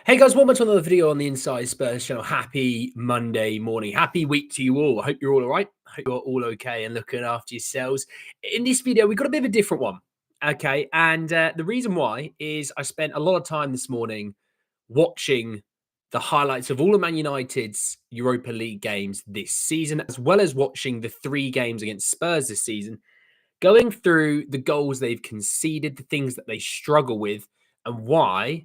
Hey guys, welcome to another video on the Inside Spurs channel. Happy Monday morning. Happy week to you all. I hope you're all right. I hope you're all okay and looking after yourselves. In this video, we've got a bit of a different one. Okay. And the reason why is I spent a lot of time this morning watching the highlights of all of Man United's Europa League games this season, as well as watching the 3 games against Spurs this season, going through the goals they've conceded, the things that they struggle with, and why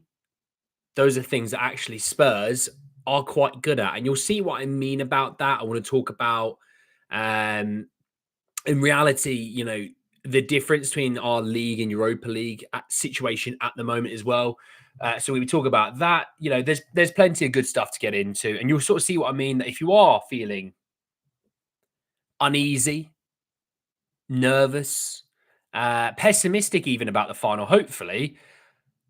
those are things that actually Spurs are quite good at. And you'll see what I mean about that. I want to talk about, in reality, the difference between our league and Europa League situation at the moment as well. So we talk about that. There's plenty of good stuff to get into, and you'll sort of see what I mean. That if you are feeling uneasy, nervous, pessimistic, even about the final, hopefully,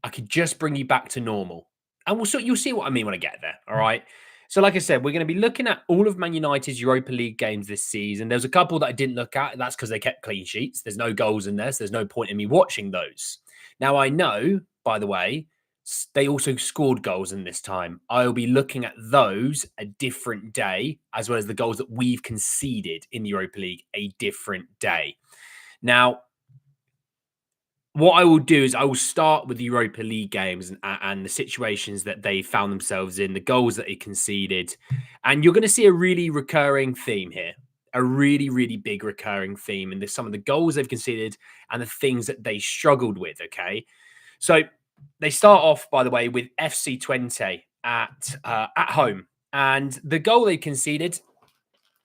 I could just bring you back to normal. And you'll see what I mean when I get there. All right. So, like I said, we're going to be looking at all of Man United's Europa League games this season. There's a couple that I didn't look at. That's because they kept clean sheets. There's no goals in there. So there's no point in me watching those. Now, I know, by the way, they also scored goals in this time. I'll be looking at those a different day, as well as the goals that we've conceded in the Europa League a different day. Now, what I will do is I will start with the Europa League games and the situations that they found themselves in, the goals that they conceded. And you're going to see a really recurring theme here, a really, really big recurring theme in some of the goals they've conceded and the things that they struggled with, okay? So they start off, by the way, with FC 20 at home. And the goal they conceded,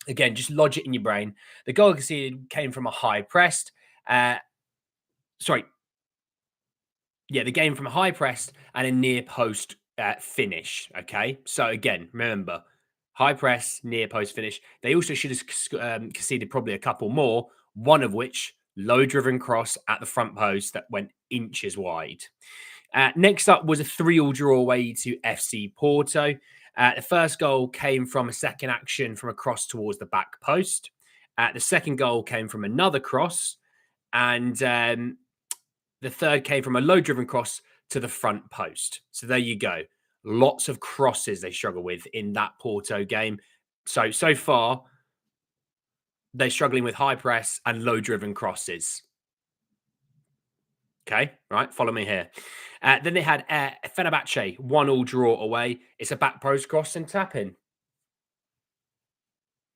again, just lodge it in your brain. The goal conceded came from a high press. The game from a high press and a near post finish. Okay. So again, remember, high press, near post finish. They also should have conceded probably a couple more, one of which low driven cross at the front post that went inches wide. Next up was a 3-3 draw away to FC Porto. The first goal came from a second action from a cross towards the back post. The second goal came from another cross. And the third came from a low-driven cross to the front post. So there you go. Lots of crosses they struggle with in that Porto game. So far, they're struggling with high press and low-driven crosses. Okay, right, follow me here. Then they had Fenerbahce, 1-1 draw away. It's a back post cross and tap-in.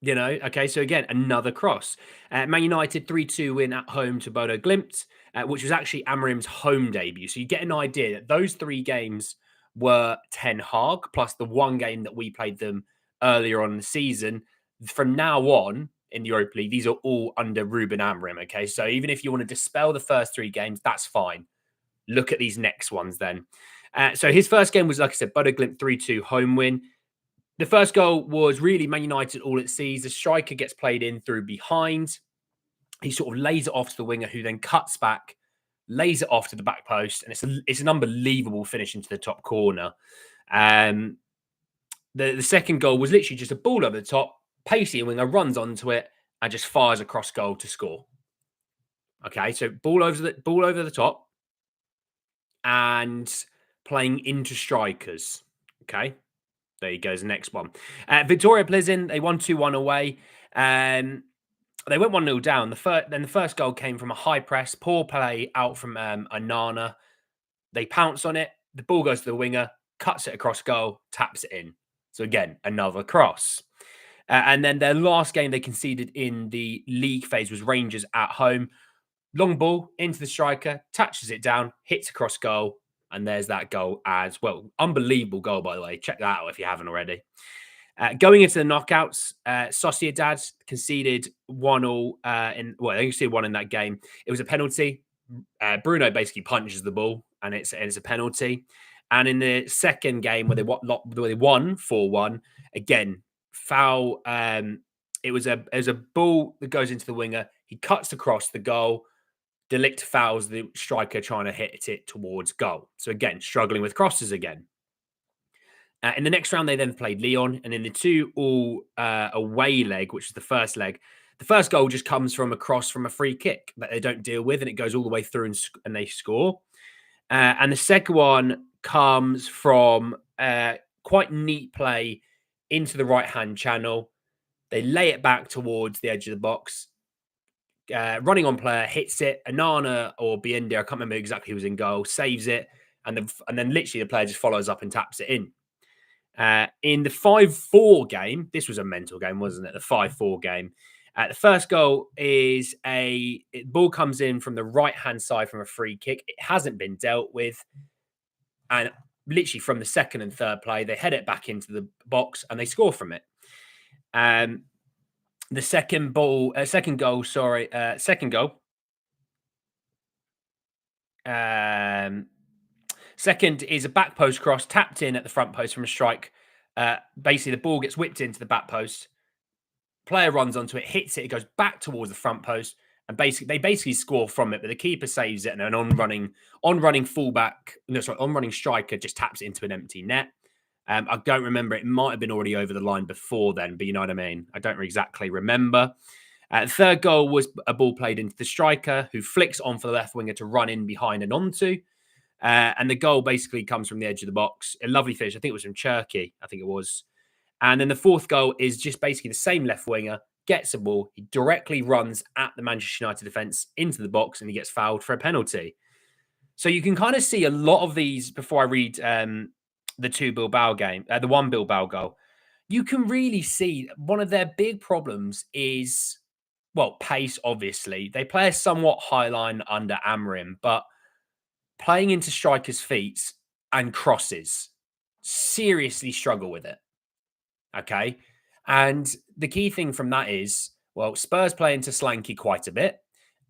Okay, so again, another cross. Man United 3-2 win at home to Bodo Glimt, which was actually Amorim's home debut. So you get an idea that those 3 games were Ten Hag, plus the one game that we played them earlier on in the season. From now on in the Europa League, these are all under Ruben Amorim, okay? So even if you want to dispel the first 3 games, that's fine. Look at these next ones then. So his first game was, like I said, Bodo Glimt 3-2 home win. The first goal was really Man United all it sees. The striker gets played in through behind. He sort of lays it off to the winger, who then cuts back, lays it off to the back post, and it's an unbelievable finish into the top corner. The second goal was literally just a ball over the top. Pacey winger runs onto it and just fires across goal to score. Okay, so ball over the top and playing into strikers. Okay. There you go, the next one. Victoria Plzeň, they won 2-1 away. They went 1-0 down. Then the first goal came from a high press, poor play out from Anana. They pounce on it. The ball goes to the winger, cuts it across goal, taps it in. So again, another cross. And then their last game they conceded in the league phase was Rangers at home. Long ball into the striker, touches it down, hits across goal. And there's that goal as well. Unbelievable goal, by the way. Check that out if you haven't already. Going into the knockouts, Sociedad conceded 1-1 they conceded 1 in that game. It was a penalty. Bruno basically punches the ball, and it's a penalty. And in the second game where they won 4-1, again, foul. It was a ball that goes into the winger. He cuts across the goal. De Ligt fouls the striker trying to hit it towards goal. So again, struggling with crosses again. In the next round, they then played Lyon. And in the 2-2 away leg, which is the first leg, the first goal just comes from a cross from a free kick that they don't deal with. And it goes all the way through and they score. And the second one comes from quite neat play into the right-hand channel. They lay it back towards the edge of the box. Running on player hits it. Anana or Biende, I can't remember exactly who was in goal, saves it, and then literally the player just follows up and taps it in. In the 5-4 game, this was a mental game, wasn't it? The 5-4 game. The first goal is ball comes in from the right-hand side from a free kick. It hasn't been dealt with. And literally from the second and third play, they head it back into the box and they score from it. The second goal. Second is a back post cross tapped in at the front post from a strike. Basically, the ball gets whipped into the back post. Player runs onto it, hits it. It goes back towards the front post, and they score from it. But the keeper saves it, and an on-running striker just taps it into an empty net. I don't remember. It might have been already over the line before then, but you know what I mean. I don't exactly remember. The third goal was a ball played into the striker, who flicks on for the left winger to run in behind and onto. And the goal basically comes from the edge of the box. A lovely finish. I think it was from Cherky. I think it was. And then the fourth goal is just basically the same left winger, gets the ball. He directly runs at the Manchester United defence into the box and he gets fouled for a penalty. So you can kind of see a lot of these before I read the one Bilbao goal. You can really see one of their big problems is, well, pace, obviously. They play a somewhat high line under Amorim, but playing into strikers' feet and crosses, seriously struggle with it. Okay. And the key thing from that is, well, Spurs play into Slanky quite a bit.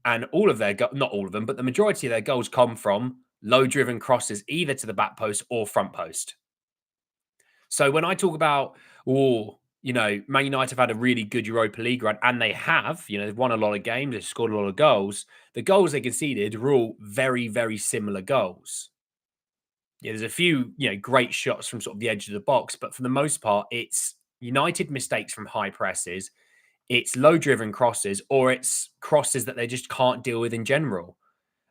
And all of their, not all of them, but the majority of their goals come from low driven crosses, either to the back post or front post. So when I talk about, Man United have had a really good Europa League run, and they have, they've won a lot of games, they've scored a lot of goals. The goals they conceded were all very, very similar goals. Yeah, there's a few, great shots from sort of the edge of the box, but for the most part, it's United mistakes from high presses, it's low-driven crosses, or it's crosses that they just can't deal with in general.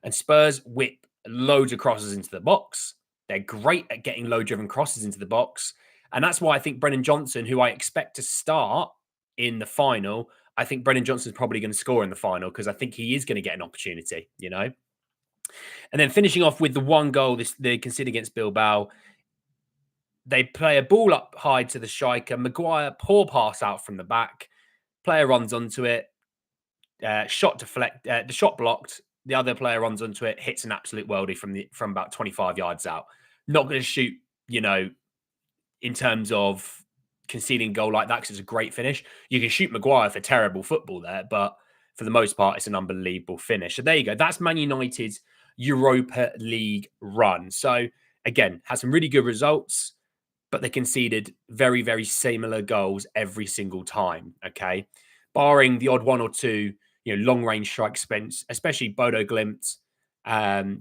And Spurs whip loads of crosses into the box. They're great at getting low-driven crosses into the box. And that's why I think Brennan Johnson, who I expect to start in the final, I think Brennan Johnson's probably going to score in the final because I think he is going to get an opportunity, And then finishing off with the one goal they conceded against Bilbao, they play a ball up high to the striker. Maguire, poor pass out from the back. Player runs onto it. Shot deflect. The shot blocked. The other player runs onto it, hits an absolute worldie from about 25 yards out. Not going to shoot, in terms of conceding a goal like that because it's a great finish. You can shoot Maguire for terrible football there, but for the most part, it's an unbelievable finish. So there you go. That's Man United's Europa League run. So again, had some really good results, but they conceded very, very similar goals every single time. Okay. Barring the odd one or two, long range strikes, especially Bodo Glimt,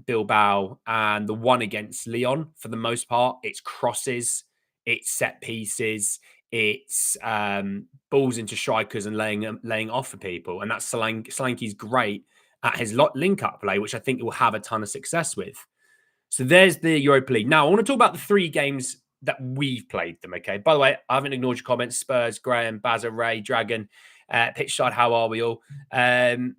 Bilbao, and the one against Lyon. For the most part, it's crosses, it's set pieces, it's balls into strikers and laying off for people. And that's Solanke's great at his link-up play, which I think he will have a ton of success with. So there's the Europa League. Now, I want to talk about the 3 games that we've played them, okay? By the way, I haven't ignored your comments. Spurs, Graham, Bazza, Ray, Dragon, Pitchside, how are we all? Do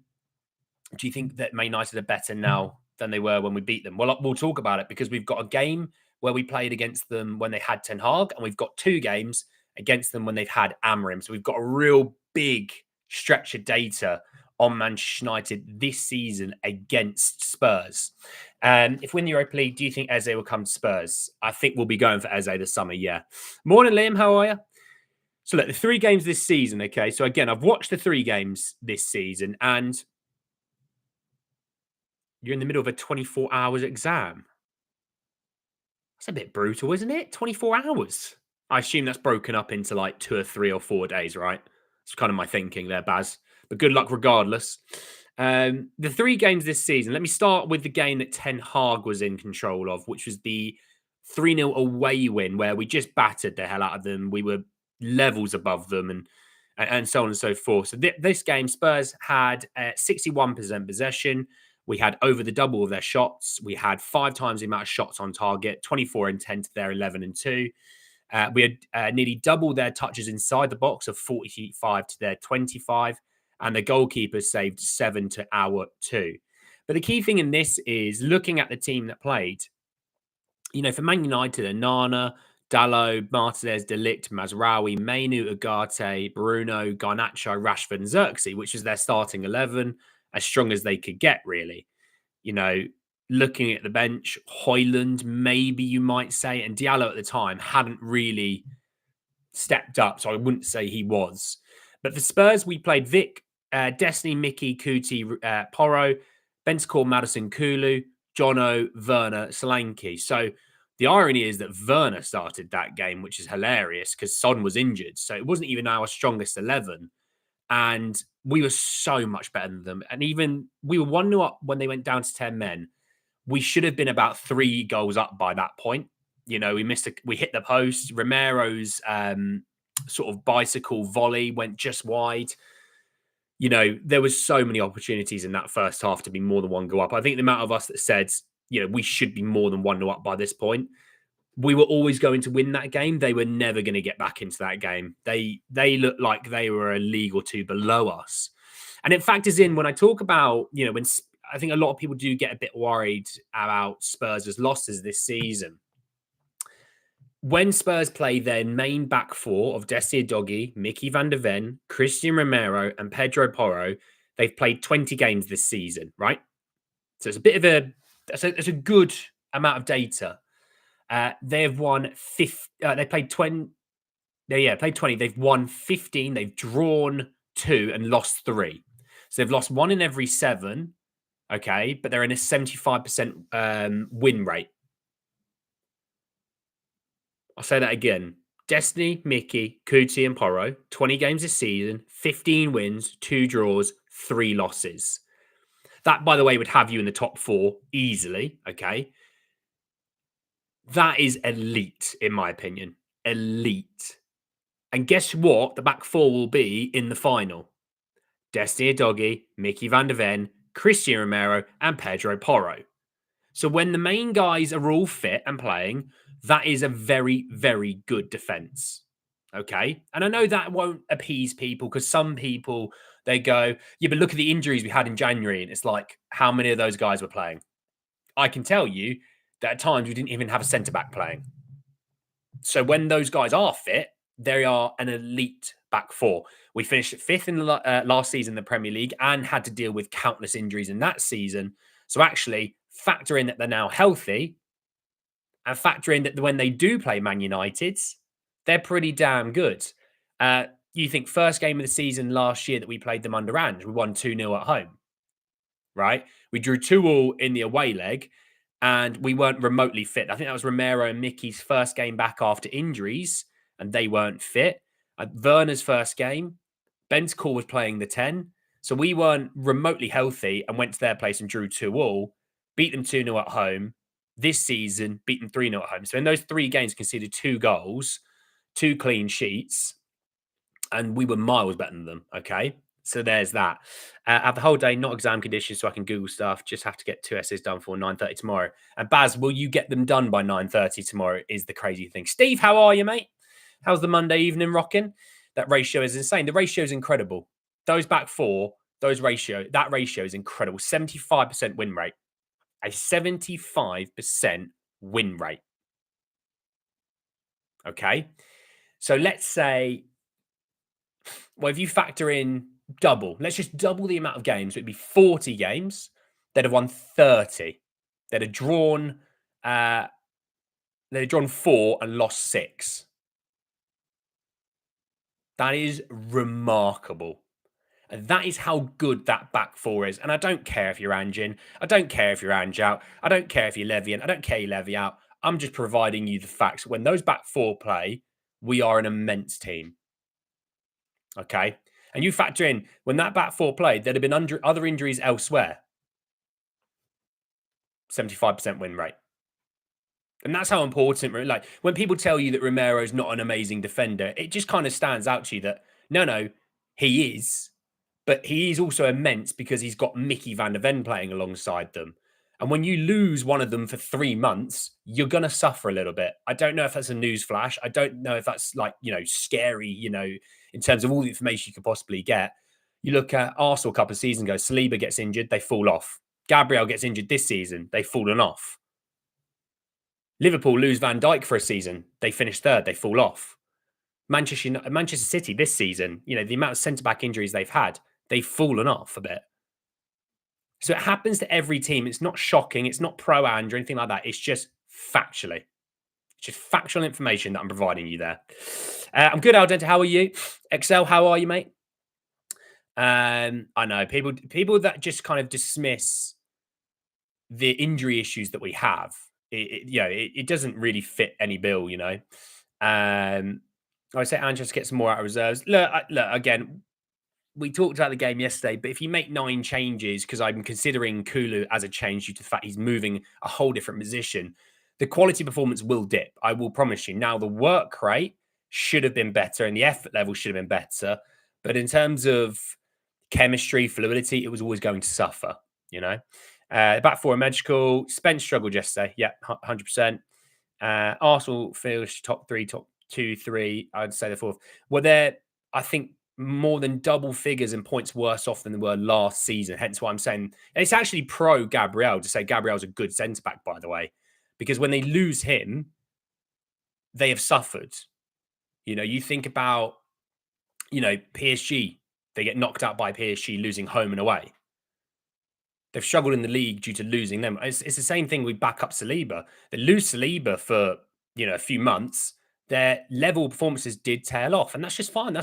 you think that Man United are better now than they were when we beat them? Well, we'll talk about it because we've got a game where we played against them when they had Ten Hag, and we've got 2 games against them when they've had Amorim. So we've got a real big stretch of data on Manchester United this season against Spurs. If we win the Europa League, do you think Eze will come to Spurs? I think we'll be going for Eze this summer, yeah. Morning, Liam, how are you? So look, the 3 games this season, okay? So again, I've watched the 3 games this season, and you're in the middle of a 24 hours exam. That's a bit brutal, isn't it? 24 hours. I assume that's broken up into like 2 or 3 or 4 days, right? It's kind of my thinking there, Baz. But good luck regardless. The 3 games this season. Let me start with the game that Ten Hag was in control of, which was the 3-0 away win, where we just battered the hell out of them. We were levels above them and so on and so forth. So this game, Spurs had 61% possession. We had over the double of their shots. We had 5 times the amount of shots on target, 24 and 10 to their 11 and 2. We had nearly double their touches inside the box of 45 to their 25. And the goalkeepers saved 7 to our 2. But the key thing in this is looking at the team that played. For Man United, Nana, Dalot, Martinez, De Ligt, Mazraoui, Mainu, Ugarte, Bruno, Garnacho, Rashford, and Xerxes, which is their starting 11, as strong as they could get, really. Looking at the bench, Højlund, maybe you might say, and Diallo at the time hadn't really stepped up, so I wouldn't say he was. But for Spurs, we played Vic, Destiny, Mickey, Kuti, Porro, Bentancur, Madison, Kulu, Jono, Werner, Solanke. So the irony is that Werner started that game, which is hilarious because Son was injured. So it wasn't even our strongest 11. And we were so much better than them. And even we were 1-0 up when they went down to 10 men. We should have been about 3 goals up by that point. We hit the post. Romero's sort of bicycle volley went just wide. There was so many opportunities in that first half to be more than 1 goal up. I think the amount of us that said, we should be more than 1-0 up by this point, we were always going to win that game. They were never going to get back into that game. They looked like they were a league or 2 below us. And it factors in when I talk about, when I think a lot of people do get a bit worried about Spurs' losses this season. When Spurs play their main back 4 of Desi Udogie, Mickey van de Ven, Christian Romero, and Pedro Porro, they've played 20 games this season, right? So it's a bit of it's a good amount of data. They have won 50. They played 20. Played 20. They've won 15. They've drawn 2 and lost 3. So they've lost 1 in every 7. Okay, but they're in a 75% win rate. I'll say that again. Destiny, Mickey, Kuti, and Porro, 20 games this season, 15 wins, 2 draws, 3 losses. That, by the way, would have you in the top 4 easily, okay? That is elite, in my opinion. Elite. And guess what? The back 4 will be in the final. Destiny Udogie, Mickey van de Ven, Christian Romero, and Pedro Porro. So when the main guys are all fit and playing, that is a very, very good defense. Okay. And I know that won't appease people because some people, they go, yeah, but look at the injuries we had in January. And it's like, how many of those guys were playing? I can tell you that at times we didn't even have a centre back playing. So when those guys are fit, they are an elite back 4. We finished 5th in the last season in the Premier League and had to deal with countless injuries in that season. So actually factor in that they're now healthy and factor in that when they do play Man United, they're pretty damn good. You think first game of the season last year that we played them under Ange, we won 2-0 at home, right? We drew 2-2 in the away leg and we weren't remotely fit. I think that was Romero and Mickey's first game back after injuries and they weren't fit. Werner's first game, Bentancur was playing the 10. So we weren't remotely healthy and went to their place and drew 2-2, beat them 2-0 at home. This season, beat them 3-0 at home. So in those 3 games, conceded 2 goals, 2 clean sheets, and we were miles better than them, okay? So there's that. I have the whole day, not exam conditions, so I can Google stuff. Just have to get 2 essays done for 9:30 tomorrow. And Baz, will you get them done by 9:30 tomorrow is the crazy thing. Steve, how are you, mate? How's the Monday evening rocking? That ratio is insane. The ratio is incredible. Those back 4, that ratio is incredible. 75% win rate. A 75% win rate. Okay. So let's say, well, if you factor in double, let's just double the amount of games. So it'd be 40 games. They'd have won 30. They'd have drawn 4 and lost 6. That is remarkable. And that is how good that back 4 is. And I don't care if you're Ange in. I don't care if you're Ange out. I don't care if you're Levy in. I don't care you Levy out. I'm just providing you the facts. When those back 4 play, we are an immense team. Okay? And you factor in, when that back 4 played, there'd have been other injuries elsewhere. 75% win rate. And that's how important, like, when people tell you that Romero's not an amazing defender, it just kind of stands out to you that, no, he is. But he is also immense because he's got Mickey van der Ven playing alongside them. And when you lose one of them for 3 months, you're going to suffer a little bit. I don't know if that's a news flash. I don't know if that's like, scary, in terms of all the information you could possibly get. You look at Arsenal a couple of seasons ago, Saliba gets injured, they fall off. Gabriel gets injured this season, they've fallen off. Liverpool lose Van Dijk for a season, they finish third, they fall off. Manchester City this season, the amount of centre-back injuries they've had, they've fallen off a bit. So it happens to every team. It's not shocking. It's not pro-Ange or anything like that. It's just factually. It's just factual information that I'm providing you there. I'm good, Al Dente. How are you? Excel, how are you, mate? I know people that just kind of dismiss the injury issues that we have. It doesn't really fit any bill, I say Ange just get some more out of reserves. Look, again, we talked about the game yesterday, but if you make 9 changes, because I'm considering Kulu as a change due to the fact he's moving a whole different position, the quality performance will dip. I will promise you. Now, the work rate should have been better and the effort level should have been better. But in terms of chemistry, fluidity, it was always going to suffer, Back four, magical. Spence struggled yesterday. Yeah, 100%. Arsenal finished top 3, top 2, 3. I'd say the fourth. Were there, I think, more than double figures in points worse off than they were last season. Hence why I'm saying, and it's actually pro Gabriel to say Gabriel's a good centre back, by the way, because when they lose him, they have suffered. You think about, PSG, they get knocked out by PSG losing home and away. They've struggled in the league due to losing them. It's the same thing with backup Saliba. They lose Saliba for, a few months. Their level performances did tail off, and that's just fine.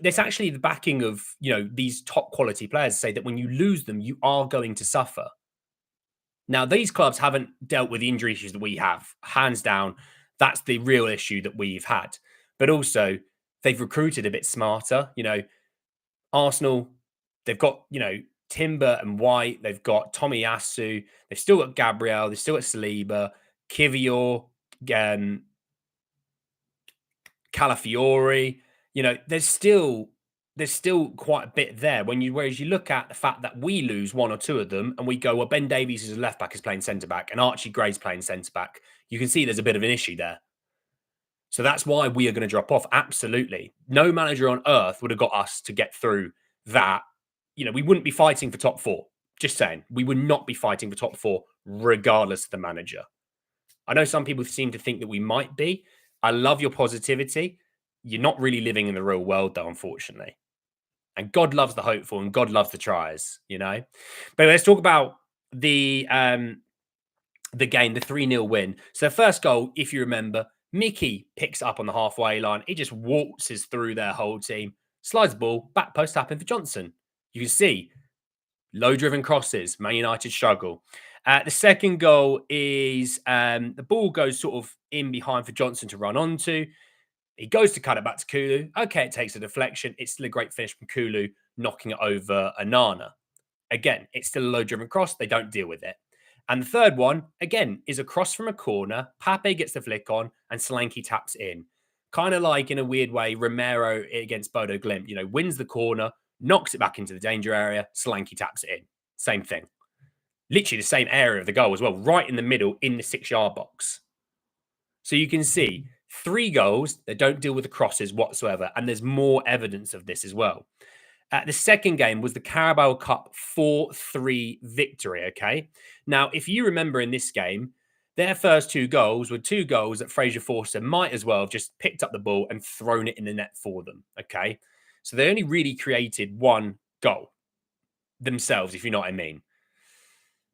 There's actually the backing of these top quality players to say that when you lose them, you are going to suffer. Now, these clubs haven't dealt with the injury issues that we have, hands down. That's the real issue that we've had. But also, they've recruited a bit smarter. Arsenal, they've got Timber and White. They've got Tomiyasu. They've still got Gabriel. They've still got Saliba, Kivior, Calafiori. There's still quite a bit there. Whereas you look at the fact that we lose 1 or 2 of them, and we go, well, Ben Davies as a left back is playing centre back, and Archie Gray's playing centre back. You can see there's a bit of an issue there. So that's why we are going to drop off. Absolutely, no manager on earth would have got us to get through that. We wouldn't be fighting for top 4. Just saying, we would not be fighting for top 4 regardless of the manager. I know some people seem to think that we might be. I love your positivity. You're not really living in the real world, though, unfortunately. And God loves the hopeful and God loves the tries, But let's talk about the game, the 3-0 win. So the first goal, if you remember, Mickey picks up on the halfway line. He just waltzes through their whole team, slides the ball, back post tapping for Johnson. You can see low-driven crosses, Man United struggle. The second goal is the ball goes sort of in behind for Johnson to run onto. He goes to cut it back to Kulu. Okay, it takes a deflection. It's still a great finish from Kulu, knocking it over Anana. Again, it's still a low-driven cross. They don't deal with it. And the third one, again, is a cross from a corner. Pape gets the flick on, and Solanke taps in. Kind of like, in a weird way, Romero against Bodo Glimt, wins the corner, knocks it back into the danger area, Solanke taps it in. Same thing. Literally the same area of the goal as well, right in the middle in the 6-yard box. So you can see 3 goals that don't deal with the crosses whatsoever. And there's more evidence of this as well. The second game was the Carabao Cup 4-3 victory, okay? Now, if you remember in this game, their first 2 goals were 2 goals that Fraser Forster might as well have just picked up the ball and thrown it in the net for them, okay? So they only really created 1 goal themselves, if you know what I mean.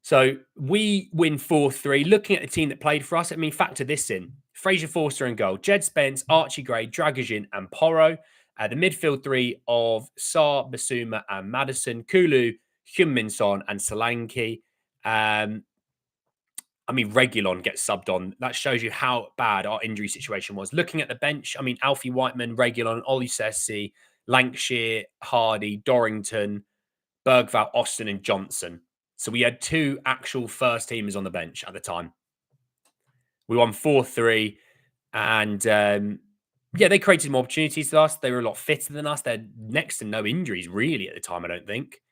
So we win 4-3. Looking at the team that played for us, factor this in. Fraser Forster in goal, Jed Spence, Archie Gray, Dragajin and Porro. The midfield 3 of Sarr, Basuma and Madison, Kulu, Heung-Min Son and Solanke. Reguilon gets subbed on. That shows you how bad our injury situation was. Looking at the bench, Alfie Whiteman, Reguilon, Olusesi, Lancashire, Hardy, Dorrington, Bergvall, Austin and Johnson. So we had 2 actual first teamers on the bench at the time. We won 4-3 and Yeah, they created more opportunities to us. They were a lot fitter than us. They're next to no injuries really at the time, I don't think.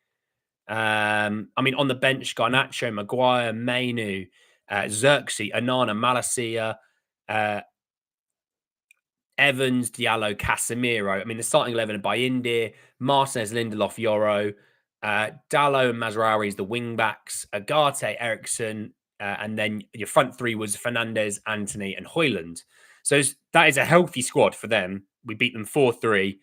I mean, on the bench, Garnacho, Maguire, Mainu, Xerxes, Anana, Malacia, uh, Evans, Diallo, Casemiro. I mean, the starting 11 by India, Martinez, Lindelof, Yoro, Dallo and Mazraoui is the wing backs, Agate, Ericsson, and then your front three was Fernandez, Anthony, and Hoyland. So that is a healthy squad for them. We beat them 4-3.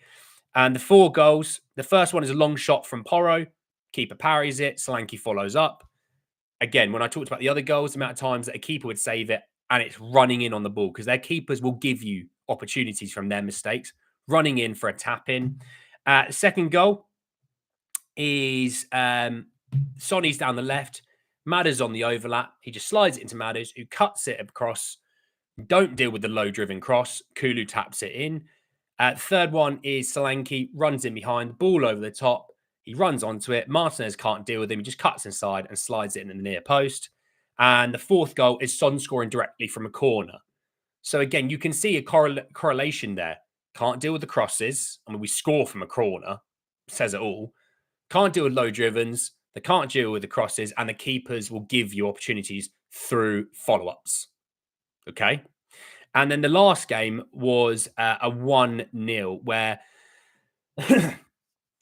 And the 4 goals, the first one is a long shot from Porro. Keeper parries it. Solanke follows up. Again, when I talked about the other goals, the amount of times that a keeper would save it and it's running in on the ball because their keepers will give you opportunities from their mistakes, running in for a tap in. Second goal is Sonny's down the left. Madders on the overlap. He just slides it into Madders, who cuts it across. Don't deal with the low driven cross. Kulu taps it in. Third one is Solanke, runs in behind, ball over the top. He runs onto it. Martinez can't deal with him. He just cuts inside and slides it in the near post. And the fourth goal is Son scoring directly from a corner. So again, you can see a correlation there. Can't deal with the crosses. I mean, we score from a corner. Says it all. Can't deal with low drivens. They can't deal with the crosses. And the keepers will give you opportunities through follow-ups. Okay? And then the last game was a 1-0 where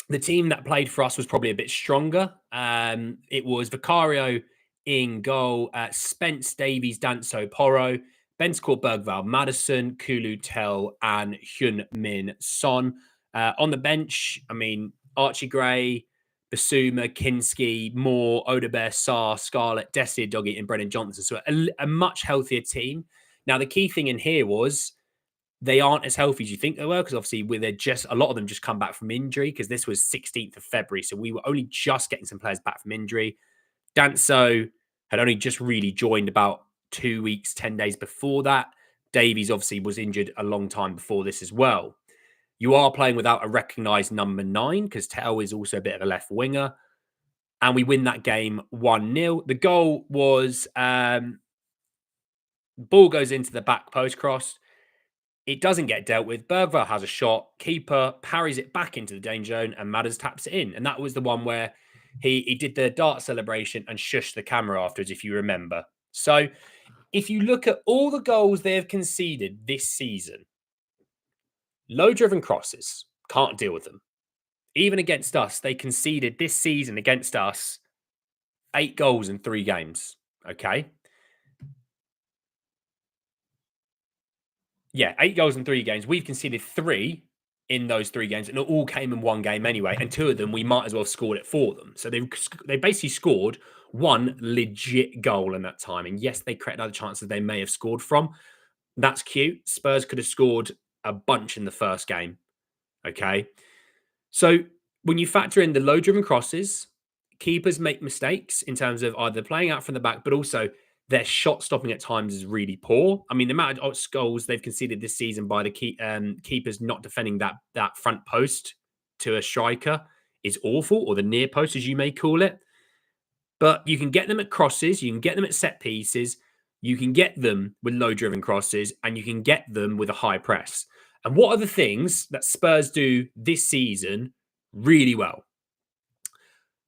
the team that played for us was probably a bit stronger. It was Vicario in goal, Spence, Davies, Danso, Porro, Bentancur, Bergvall, Madison, Kulu, Tell, and Heung-Min Son. On the bench, I mean, Archie Gray, Basuma, Kinski, Moore, Odebear, Sarr, Scarlett, Desi, Doggy, and Brennan Johnson. So a much healthier team. Now, the key thing in here was they aren't as healthy as you think they were because obviously a lot of them just come back from injury because this was 16th of February. So we were only just getting some players back from injury. Danso had only just really joined about 2 weeks, 10 days before that. Davies obviously was injured a long time before this as well. You are playing without a recognised number 9 because Tell is also a bit of a left winger. And we win that game 1-0. The goal was ball goes into the back post cross. It doesn't get dealt with. Bergvall has a shot. Keeper parries it back into the danger zone and Madders taps it in. And that was the one where he did the dart celebration and shushed the camera afterwards, if you remember. So if you look at all the goals they have conceded this season, low-driven crosses, can't deal with them. Even against us, they conceded this season against us 8 goals in 3 games. Okay? Yeah, 8 goals in 3 games. We've conceded 3 in those 3 games, and it all came in one game anyway. And 2 of them, we might as well have scored it for them. So they basically scored 1 legit goal in that time. And yes, they created other chances they may have scored from. That's cute. Spurs could have scored a bunch in the first game. Okay. So when you factor in the low driven crosses, keepers make mistakes in terms of either playing out from the back, but also their shot stopping at times is really poor. I mean, the amount of goals they've conceded this season by the keepers not defending that front post to a striker is awful, or the near post, as you may call it. But you can get them at crosses, you can get them at set pieces, you can get them with low driven crosses, and you can get them with a high press. And what are the things that Spurs do this season really well?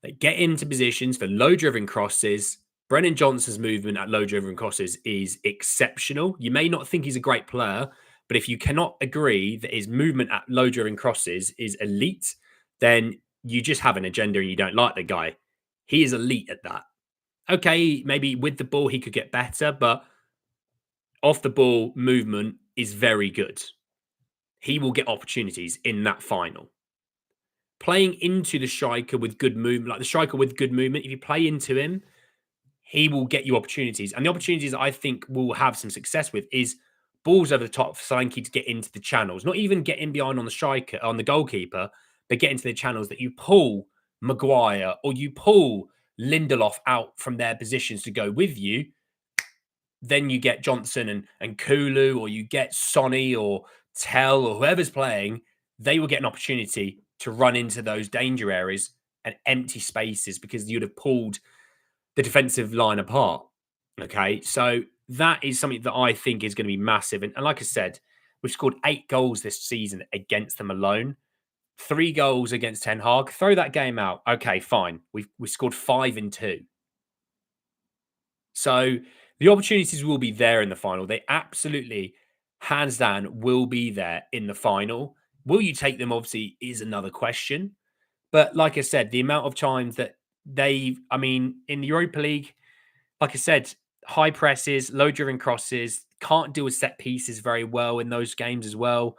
They get into positions for low driven crosses. Brennan Johnson's movement at low driven crosses is exceptional. You may not think he's a great player, but if you cannot agree that his movement at low driven crosses is elite, then you just have an agenda and you don't like the guy. He is elite at that. Okay, maybe with the ball he could get better, but off the ball movement is very good. He will get opportunities in that final. Playing into the striker with good movement, like the striker with good movement, if you play into him, he will get you opportunities. And the opportunities that I think will have some success with is balls over the top for Solanke to get into the channels. Not even get in behind on the striker, on the goalkeeper, but get into the channels that you pull Maguire or you pull Lindelof out from their positions to go with you. Then you get Johnson and Kulu, or you get Sonny or Tell or whoever's playing, they will get an opportunity to run into those danger areas and empty spaces because you'd have pulled the defensive line apart. Okay. So that is something that I think is going to be massive. And like I said, We've scored 8 goals this season against them alone. 3 goals against Ten Hag. Throw that game out. Okay, fine. We scored 5 in 2. So the opportunities will be there in the final. They absolutely, hands down, will be there in the final. Will you take them? Obviously, is another question. But like I said, the amount of times that I mean, in the Europa League, like I said, high presses, low driven crosses, can't deal with set pieces very well in those games as well.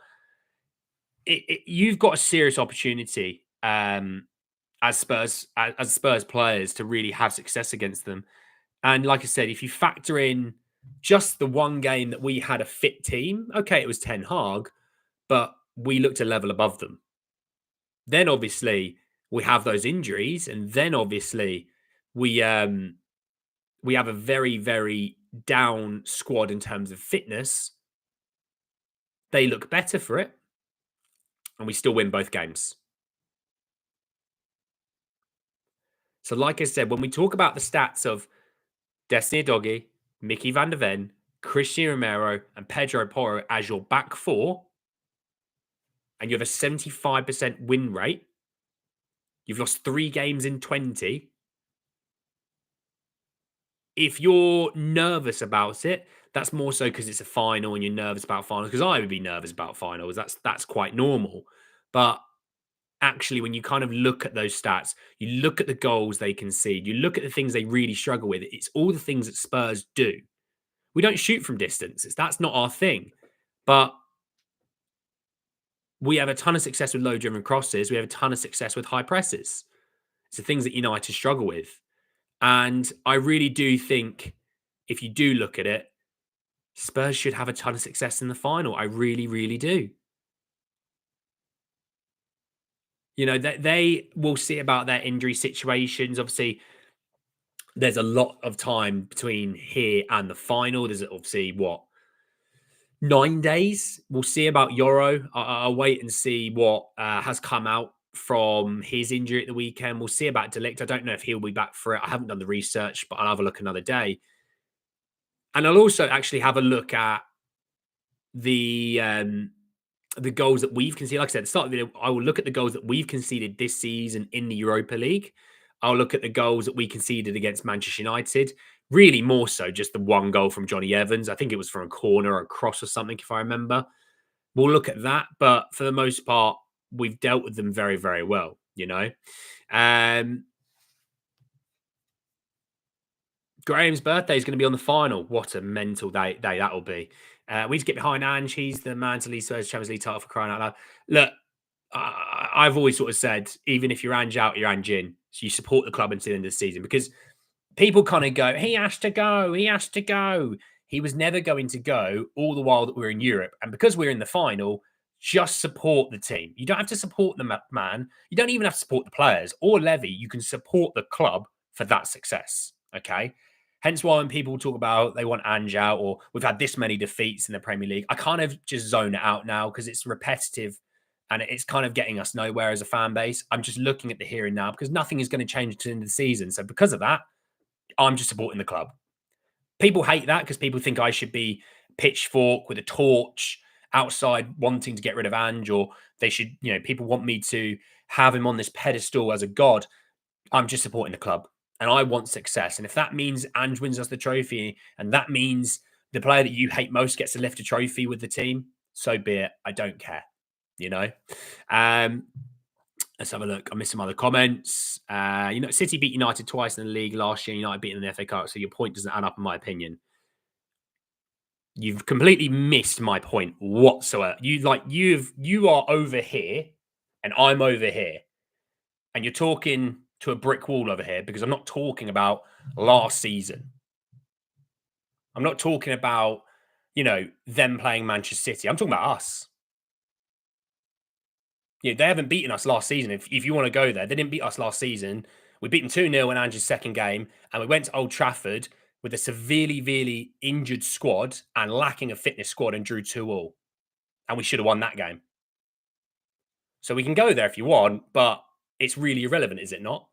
You've got a serious opportunity as Spurs players to really have success against them. And like I said, if you factor in just the one game that we had a fit team, okay, it was Ten Hag, but we looked a level above them. Then obviously we have those injuries, and then obviously we have a very, very down squad in terms of fitness. They look better for it, and we still win both games. So, like I said, when we talk about the stats of Destiny Doggy, Mickey van der Ven, Christian Romero, and Pedro Porro as your back four, and you have a 75% win rate, you've lost 3 games in 20. If you're nervous about it, that's more so because it's a final and you're nervous about finals. Because I would be nervous about finals. That's quite normal. But actually, when you kind of look at those stats, you look at the goals they concede, you look at the things they really struggle with. It's all the things that Spurs do. We don't shoot from distance. That's not our thing. But we have a ton of success with low driven crosses. We have a ton of success with high presses. It's the things that United struggle with. And I really do think if you do look at it, Spurs should have a ton of success in the final. I really, really do. You know, they will see about their injury situations. Obviously, there's a lot of time between here and the final. There's obviously, 9 days? We'll see about Euro. I'll wait and see what has come out from his injury at the weekend. We'll see about Delict. I don't know if he'll be back for it. I haven't done the research, but I'll have a look another day. And I'll also actually have a look at the goals that we've conceded. Like I said at the start of the video, I will look at the goals that we've conceded this season in the Europa League. I'll look at the goals that we conceded against Manchester United. Really, more so just the one goal from Johnny Evans. I think it was from a corner or a cross or something, if I remember. We'll look at that. But for the most part, we've dealt with them very, very well, you know. Graham's birthday is going to be on the final. What a mental day that will be. We just get behind Ange. He's the man to lead Spurs Champions League title for crying out loud. Look, I've always sort of said, even if you're Ange out, you're Ange in. So you support the club until the end of the season because people kind of go, he has to go. He has to go. He was never going to go all the while that we're in Europe. And because we're in the final, just support the team. You don't have to support the man. You don't even have to support the players or Levy. You can support the club for that success. Okay. Hence why when people talk about they want Ange out or we've had this many defeats in the Premier League, I kind of just zone it out now because it's repetitive and it's kind of getting us nowhere as a fan base. I'm just looking at the here and now because nothing is going to change until the end of the season. So because of that, I'm just supporting the club. People hate that because people think I should be pitchfork with a torch outside wanting to get rid of Ange, or they should, people want me to have him on this pedestal as a god. I'm just supporting the club and I want success. And if that means Ange wins us the trophy and that means the player that you hate most gets to lift a trophy with the team, so be it. I don't care, Let's have a look. I'm missing some other comments. City beat United twice in the league last year. United beating the FA Cup. So your point doesn't add up, in my opinion. You've completely missed my point whatsoever. You are over here, and I'm over here, and you're talking to a brick wall over here because I'm not talking about last season. I'm not talking about them playing Manchester City. I'm talking about us. They haven't beaten us last season. If you want to go there, they didn't beat us last season. We beat them 2-0 in Ange's second game, and we went to Old Trafford with a severely injured squad and lacking a fitness squad and drew 2-2. And we should have won that game. So we can go there if you want, but it's really irrelevant, is it not?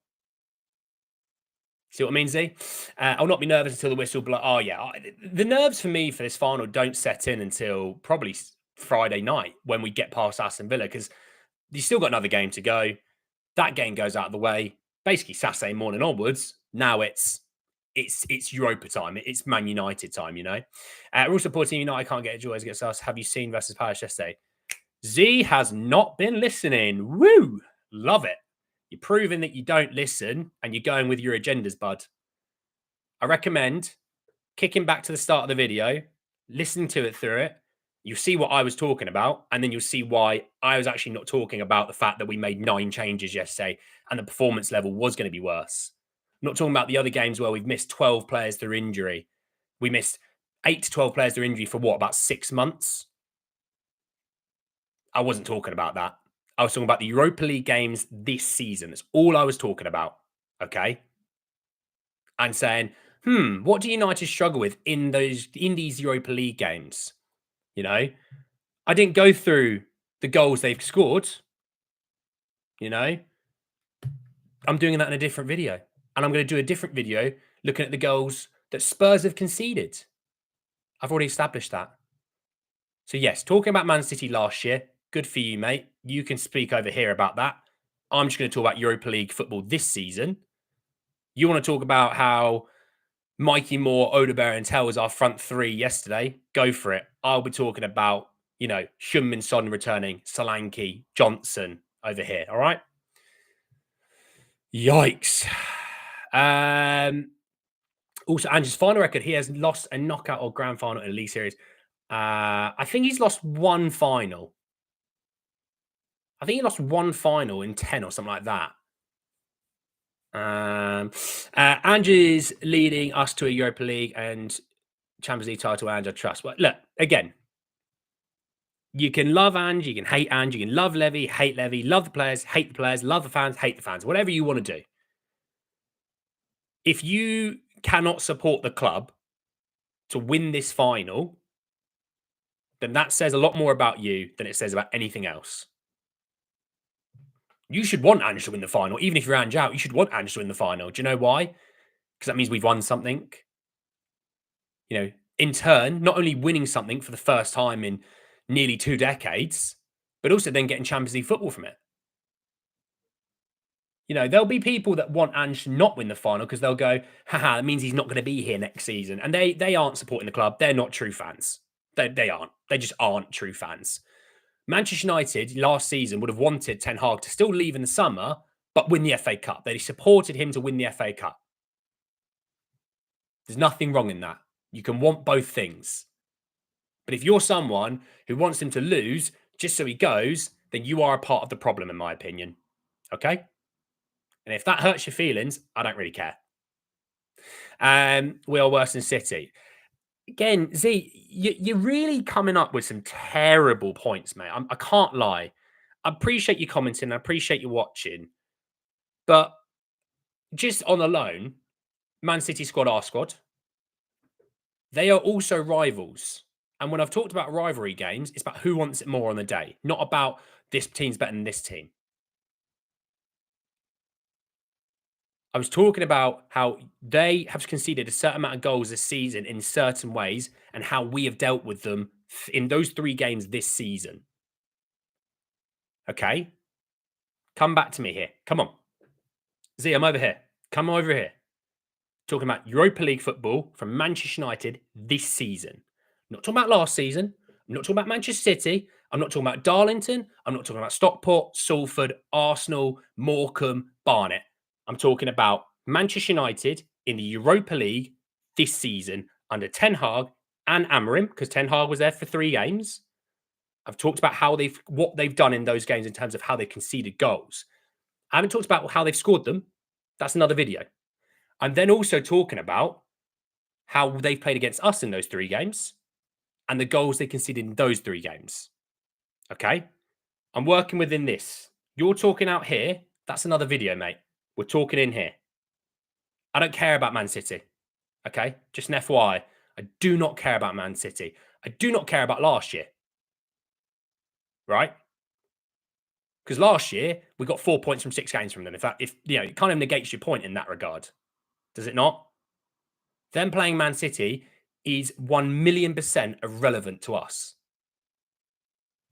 See what I mean, Z? I'll not be nervous until the whistle blows. Oh, yeah. The nerves for me for this final don't set in until probably Friday night when we get past Aston Villa, because you still got another game to go. That game goes out of the way. Basically, Saturday morning onwards. Now it's Europa time. It's Man United time. We're also supporting United. Can't get a joy against us. Have you seen versus Palace yesterday? Z has not been listening. Woo! Love it. You're proving that you don't listen and you're going with your agendas, bud. I recommend kicking back to the start of the video, listening to it through it. You'll see what I was talking about, and then you'll see why I was actually not talking about the fact that we made 9 changes yesterday and the performance level was going to be worse. I'm not talking about the other games where we've missed 12 players through injury. We missed 8 to 12 players through injury for what, about 6 months? I wasn't talking about that. I was talking about the Europa League games this season. That's all I was talking about. Okay. And saying, what do United struggle with in these Europa League games? I didn't go through the goals they've scored. I'm doing that in a different video. And I'm going to do a different video looking at the goals that Spurs have conceded. I've already established that. So yes, talking about Man City last year, good for you, mate. You can speak over here about that. I'm just going to talk about Europa League football this season. You want to talk about how Mikey Moore, Odeberg, and Tell was our front 3 yesterday? Go for it. I'll be talking about, Heung-Min Son returning, Solanke, Johnson over here. All right. Yikes. Also, Ange's final record, he has lost a knockout or grand final in a league series. I think he's lost 1 final. I think he lost 1 final in 10 or something like that. Ange is leading us to a Europa League and Champions League title, Ange, I trust. But look, again, you can love Ange, you can hate Ange, you can love Levy, hate Levy, love the players, hate the players, love the fans, hate the fans, whatever you want to do. If you cannot support the club to win this final, then that says a lot more about you than it says about anything else. You should want Ange to win the final. Even if you're Ange out, you should want Ange to win the final. Do you know why? Because that means we've won something. In turn, not only winning something for the first time in nearly 2 decades, but also then getting Champions League football from it. There'll be people that want Ange to not win the final because they'll go, haha, that means he's not going to be here next season. And they aren't supporting the club. They're not true fans. They aren't. They just aren't true fans. Manchester United last season would have wanted Ten Hag to still leave in the summer, but win the FA Cup. They supported him to win the FA Cup. There's nothing wrong in that. You can want both things. But if you're someone who wants him to lose just so he goes, then you are a part of the problem, in my opinion. Okay? And if that hurts your feelings, I don't really care. We are worse than City. Again, Z, you're really coming up with some terrible points, mate. I can't lie. I appreciate you commenting. I appreciate you watching. But just on alone, Man City squad, our squad, they are also rivals. And when I've talked about rivalry games, it's about who wants it more on the day, not about this team's better than this team. I was talking about how they have conceded a certain amount of goals this season in certain ways and how we have dealt with them in those 3 games this season. Okay? Come back to me here. Come on. Z, I'm over here. Come over here. Talking about Europa League football from Manchester United this season. I'm not talking about last season. I'm not talking about Manchester City. I'm not talking about Darlington. I'm not talking about Stockport, Salford, Arsenal, Morecambe, Barnet. I'm talking about Manchester United in the Europa League this season under Ten Hag and Amorim, because Ten Hag was there for 3 games. I've talked about what they've done in those games in terms of how they conceded goals. I haven't talked about how they've scored them. That's another video. I'm then also talking about how they've played against us in those 3 games and the goals they conceded in those 3 games. Okay? I'm working within this. You're talking out here. That's another video, mate. We're talking in here. I don't care about Man City. Okay? Just an FYI. I do not care about Man City. I do not care about last year. Right? Because last year, we got 4 points from 6 games from them. If it kind of negates your point in that regard. Does it not? Them playing Man City is 1,000,000% irrelevant to us.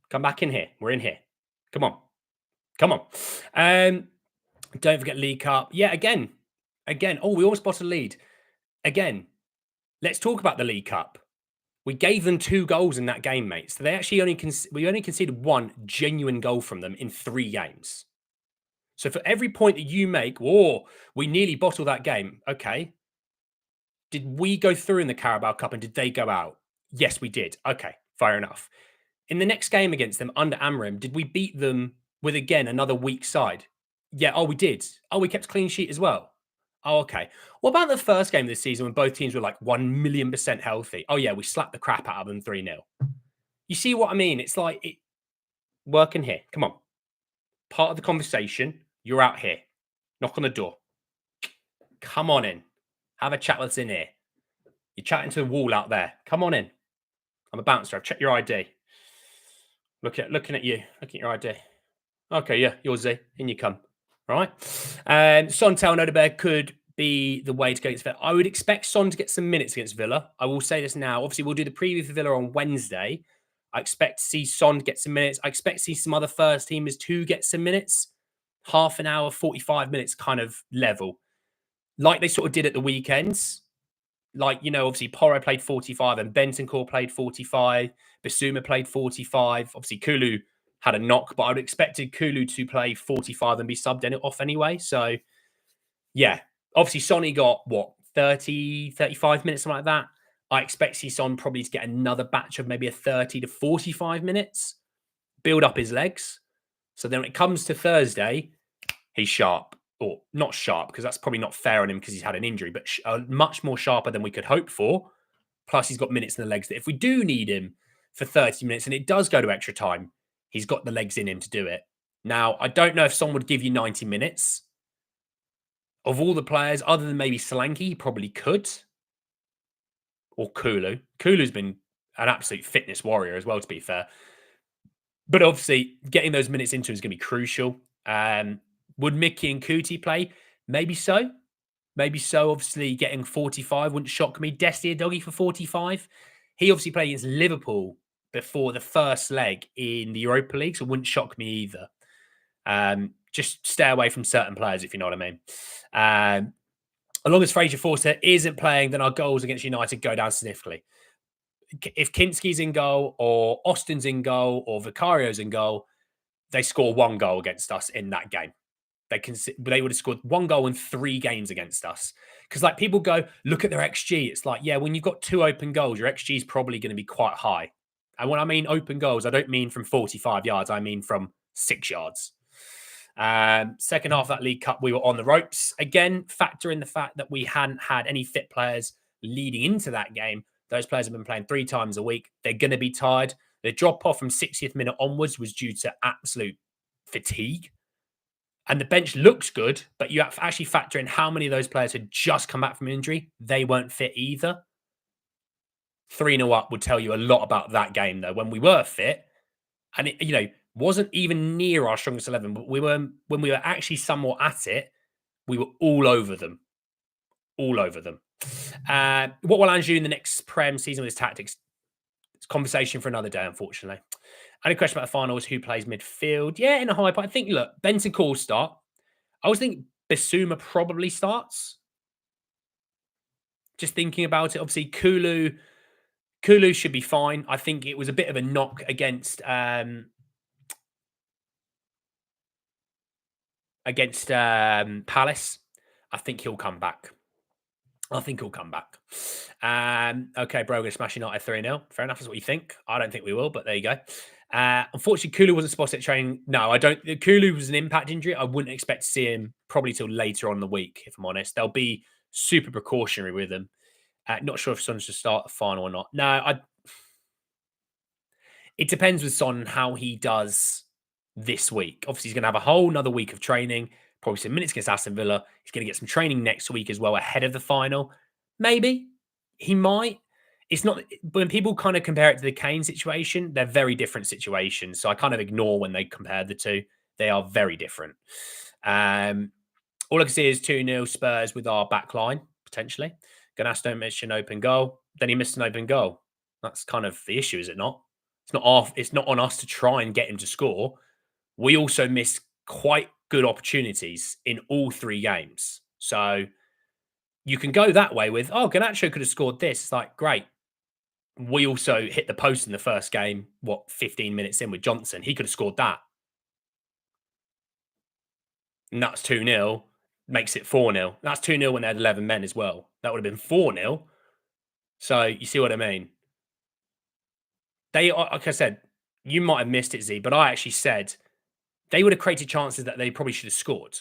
Come back in here. We're in here. Come on. Come on. Don't forget League Cup. Yeah, again. Oh, we almost spotted a lead. Again, let's talk about the League Cup. We gave them 2 goals in that game, mate. So they actually we only conceded 1 genuine goal from them in 3 games. So for every point that you make, whoa, we nearly bottled that game. Okay. Did we go through in the Carabao Cup and did they go out? Yes, we did. Okay, fair enough. In the next game against them under Amram, did we beat them with, again, another weak side? Yeah, oh, we did. Oh, we kept a clean sheet as well. Oh, okay. What about the first game of the season when both teams were like 1,000,000% healthy? Oh, yeah, we slapped the crap out of them 3-0. You see what I mean? It's like working here. Come on. Part of the conversation. You're out here. Knock on the door. Come on in. Have a chat with us in here. You're chatting to the wall out there. Come on in. I'm a bouncer. I've checked your ID. Looking at you. Looking at your ID. Okay, yeah, yours Z. In you come. All right. Son Odegaard could be the way to go against Villa. I would expect Son to get some minutes against Villa. I will say this now. Obviously, we'll do the preview for Villa on Wednesday. I expect to see Son get some minutes. I expect to see some other first teamers to get some minutes. Half an hour, 45 minutes kind of level. Like they sort of did at the weekends. Like, obviously Porro played 45 and Bentancur played 45. Basuma played 45. Obviously Kulu had a knock, but I would have expected Kulu to play 45 and be subbed in it off anyway. So, yeah. Obviously, Sonny got, 30, 35 minutes, something like that. I expect Son probably to get another batch of maybe a 30 to 45 minutes, build up his legs. So then when it comes to Thursday, he's sharp. Or not sharp, because that's probably not fair on him because he's had an injury, but much more sharper than we could hope for. Plus, he's got minutes in the legs that if we do need him for 30 minutes and it does go to extra time, he's got the legs in him to do it. Now, I don't know if someone would give you 90 minutes. Of all the players, other than maybe Solanke, he probably could. Or Kulu. Kulu's been an absolute fitness warrior as well, to be fair. But obviously, getting those minutes into him is going to be crucial. Would Mickey and Kuti play? Maybe so. Maybe so. Obviously, getting 45 wouldn't shock me. Desti Doggy for 45. He obviously played against Liverpool before the first leg in the Europa League, so it wouldn't shock me either. Just stay away from certain players, if you know what I mean. As long as Fraser Forster isn't playing, then our goals against United go down significantly. If Kinski's in goal, or Austin's in goal, or Vicario's in goal, they score 1 goal against us in that game. They would have scored 1 goal in 3 games against us. Because like people go, look at their XG. It's like, yeah, when you've got 2 open goals, your XG is probably going to be quite high. And when I mean open goals, I don't mean from 45 yards. I mean from 6 yards. Second half of that League Cup, we were on the ropes. Again, factor in the fact that we hadn't had any fit players leading into that game. Those players have been playing 3 times a week. They're going to be tired. The drop-off from 60th minute onwards was due to absolute fatigue. And the bench looks good, but you have to actually factor in how many of those players had just come back from injury. They weren't fit either. 3-0 up would tell you a lot about that game, though. When we were fit, and it, wasn't even near our strongest 11, but when we were actually somewhat at it, we were all over them. All over them. What will Ange do in the next Prem season with his tactics? It's conversation for another day, unfortunately. I had a question about the finals. Who plays midfield? Yeah, in a hype. I think, look, Bentancur will start. I always think Basuma probably starts. Just thinking about it. Obviously, Kulu should be fine. I think it was a bit of a knock against Palace. I think he'll come back. Okay, bro, we're going to smash United 3-0. Fair enough, that's what you think. I don't think we will, but there you go. Unfortunately, Kulu wasn't spotted at training. No, I don't. Kulu was an impact injury. I wouldn't expect to see him probably till later on in the week, if I'm honest. They'll be super precautionary with him. Not sure if Son should start the final or not. No, it depends with Son how he does this week. Obviously, he's going to have a whole another week of training, probably some minutes against Aston Villa. He's going to get some training next week as well ahead of the final. Maybe he might. It's not, when people kind of compare it to the Kane situation, they're very different situations. So I kind of ignore when they compare the two. They are very different. All I can see is 2-0 Spurs with our back line, potentially. Ganache don't miss an open goal. Then he missed an open goal. That's kind of the issue, is it not? It's not on us to try and get him to score. We also missed quite good opportunities in all 3 games. So you can go that way with, oh, Garnacho could have scored this. It's like, great. We also hit the post in the first game, 15 minutes in with Johnson. He could have scored that. And that's 2-0, makes it 4-0. That's 2-0 when they had 11 men as well. That would have been 4-0. So you see what I mean? They, like I said, you might have missed it, Z, but I actually said they would have created chances that they probably should have scored.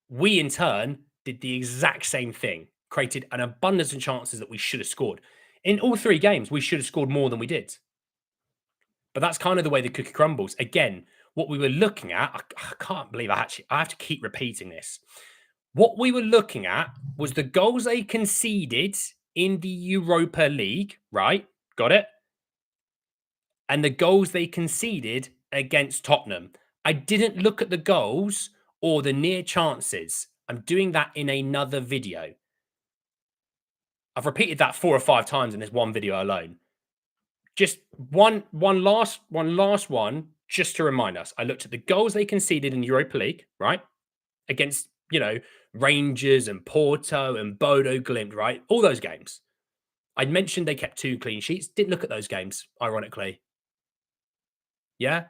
We, in turn, did the exact same thing, created an abundance of chances that we should have scored. In all 3 games, we should have scored more than we did. But that's kind of the way the cookie crumbles. Again, what we were looking at, I can't believe I have to keep repeating this. What we were looking at was the goals they conceded in the Europa League, right? Got it? And the goals they conceded against Tottenham. I didn't look at the goals or the near chances. I'm doing that in another video. I've repeated that 4 or 5 times in this one video alone. Just one last one, just to remind us. I looked at the goals they conceded in Europa League, right? Against, Rangers and Porto and Bodo Glimt, right? All those games. I'd mentioned they kept 2 clean sheets. Didn't look at those games, ironically. Yeah?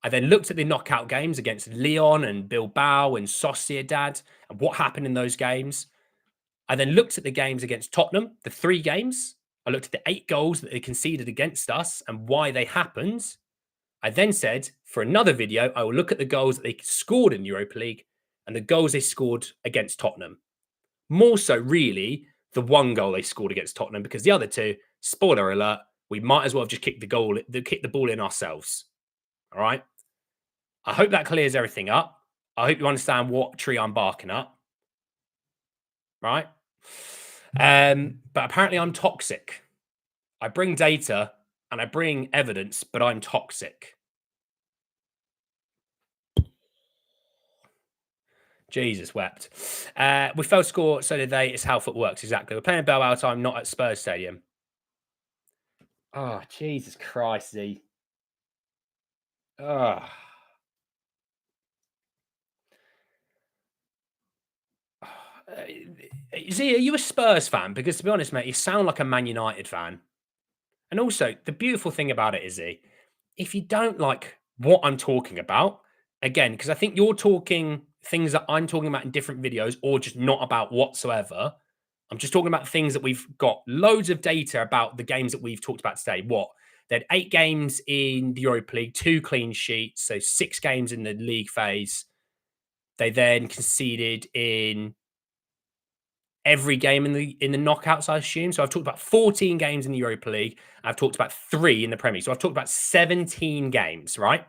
I then looked at the knockout games against Lyon and Bilbao and Sociedad and what happened in those games. I then looked at the games against Tottenham, the 3 games. I looked at the 8 goals that they conceded against us and why they happened. I then said, for another video, I will look at the goals that they scored in Europa League and the goals they scored against Tottenham. More so, really, the 1 goal they scored against Tottenham, because the other 2, spoiler alert, we might as well have just kicked the ball in ourselves. All right? I hope that clears everything up. I hope you understand what tree I'm barking up. Right? But apparently I'm toxic. I bring data and I bring evidence, but I'm toxic. Jesus wept. We failed to score, so did they. It's how foot works, exactly. We're playing Bilbao time, not at Spurs Stadium. Oh, Jesus Christ, Z. Oh. Z, are you a Spurs fan? Because to be honest, mate, you sound like a Man United fan. And also, the beautiful thing about it is, Z, if you don't like what I'm talking about, again, because I think you're talking things that I'm talking about in different videos or just not about whatsoever. I'm just talking about things that we've got loads of data about the games that we've talked about today. They had 8 games in the Europa League, 2 clean sheets, so 6 games in the league phase. They then conceded in every game in the knockouts, I assume. So I've talked about 14 games in the Europa League. I've talked about 3 in the Premier League. So I've talked about 17 games, right?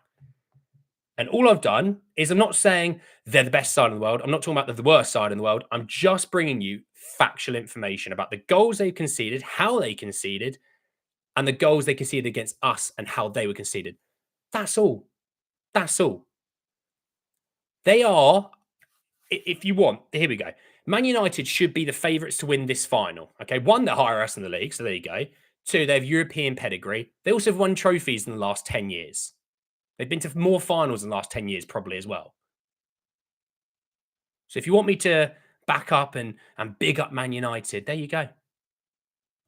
And all I've done is I'm not saying they're the best side in the world. I'm not talking about the worst side in the world. I'm just bringing you factual information about the goals they conceded, how they conceded, and the goals they conceded against us and how they were conceded. That's all. That's all. They are, if you want, here we go. Man United should be the favourites to win this final. Okay, 1, they're higher us in the league, so there you go. 2, they have European pedigree. They also have won trophies in the last 10 years. They've been to more finals in the last 10 years, probably as well. So if you want me to back up and big up Man United, there you go.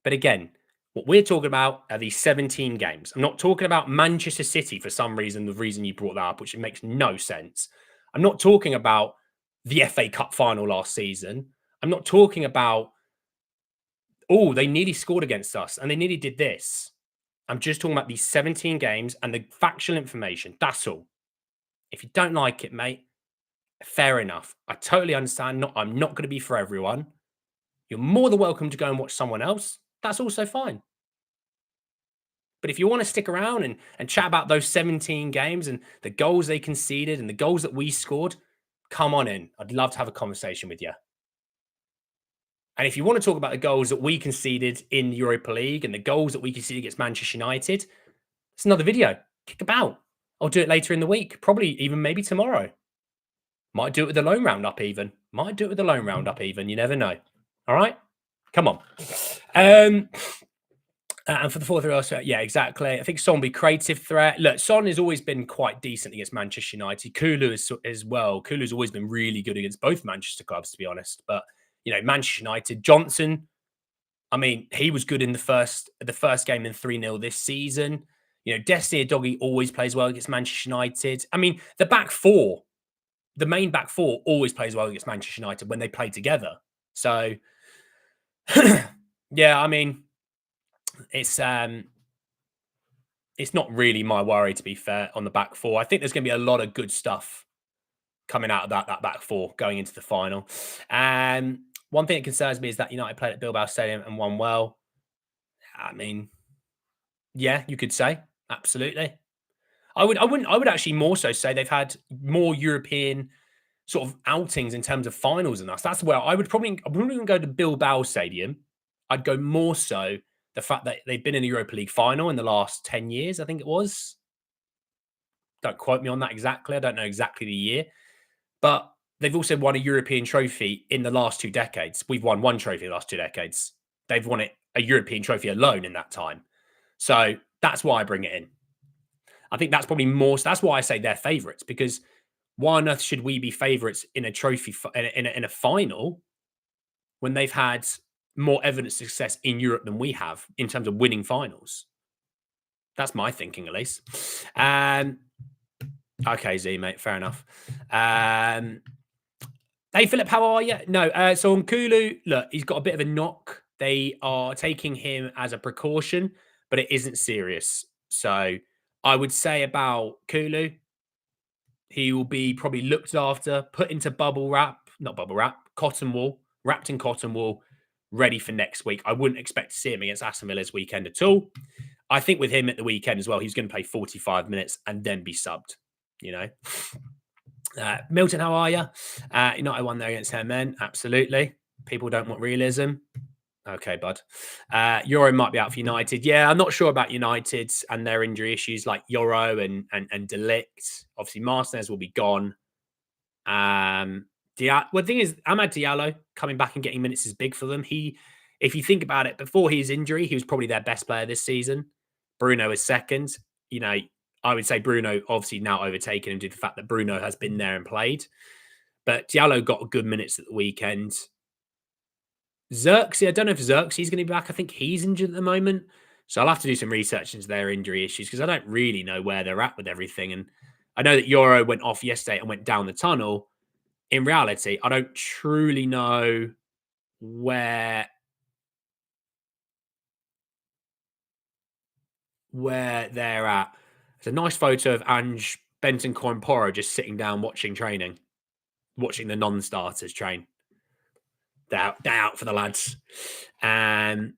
But again, what we're talking about are these 17 games. I'm not talking about Manchester City for some reason, the reason you brought that up, which makes no sense. I'm not talking about the FA Cup final last season. I'm not talking about, oh, they nearly scored against us and they nearly did this. I'm just talking about these 17 games and the factual information. That's all. If you don't like it, mate, fair enough. I totally understand. I'm not going to be for everyone. You're more than welcome to go and watch someone else. That's also fine. But if you want to stick around and chat about those 17 games and the goals they conceded and the goals that we scored, come on in. I'd love to have a conversation with you. And if you want to talk about the goals that we conceded in the Europa League and the goals that we conceded against Manchester United, it's another video. Kick about. I'll do it later in the week, probably even maybe tomorrow. Might do it with the loan roundup even. You never know. All right? Come on. And for the 4-3 also, yeah, exactly. I think Son will be creative threat. Look, Son has always been quite decent against Manchester United. Kulu is as well. Kulu's always been really good against both Manchester clubs, to be honest. But Manchester United, Johnson. I mean, he was good in the first game in 3-0 this season. Destiny Doggy always plays well against Manchester United. I mean, the main back four always plays well against Manchester United when they play together. So, yeah, I mean, it's not really my worry, to be fair, on the back four. I think there's going to be a lot of good stuff coming out of that back four going into the final. One thing that concerns me is that United played at Bilbao Stadium and won well. I mean, yeah, you could say absolutely. I would actually more so say they've had more European sort of outings in terms of finals than us. That's where I wouldn't go to Bilbao Stadium. I'd go more so the fact that they've been in the Europa League final in the last 10 years, I think it was. Don't quote me on that exactly. I don't know exactly the year. But they've also won a European trophy in the last 2 decades. We've won one trophy in the last 2 decades. They've won a European trophy alone in that time. So that's why I bring it in. I think that's probably more. That's why I say they're favourites, because why on earth should we be favourites in a trophy in a final when they've had more evidence of success in Europe than we have in terms of winning finals? That's my thinking, at least. Okay, Z, mate, fair enough. Hey, Philip, how are you? No, so on Kulu, look, he's got a bit of a knock. They are taking him as a precaution, but it isn't serious. So I would say about Kulu, he will be probably looked after, put into cotton wool, wrapped in cotton wool, ready for next week. I wouldn't expect to see him against Aston Villa this weekend at all. I think with him at the weekend as well, he's going to play 45 minutes and then be subbed, Milton, how are you? United won there against Heung-Min. Absolutely. People don't want realism. Okay, bud. Euro might be out for United. Yeah, I'm not sure about United and their injury issues like Euro and Delict. Obviously, Martinez will be gone. The thing is, Amad Diallo coming back and getting minutes is big for them. If you think about it, before his injury, he was probably their best player this season. Bruno is second. I would say Bruno obviously now overtaken him due to the fact that Bruno has been there and played. But Diallo got good minutes at the weekend. Xerxes, I don't know if Xerxes is going to be back. I think he's injured at the moment. So I'll have to do some research into their injury issues because I don't really know where they're at with everything. And I know that Euro went off yesterday and went down the tunnel. In reality, I don't truly know where they're at. There's a nice photo of Ange Benton Poro just sitting down watching training, watching the non-starters train. They're out for the lads. Now,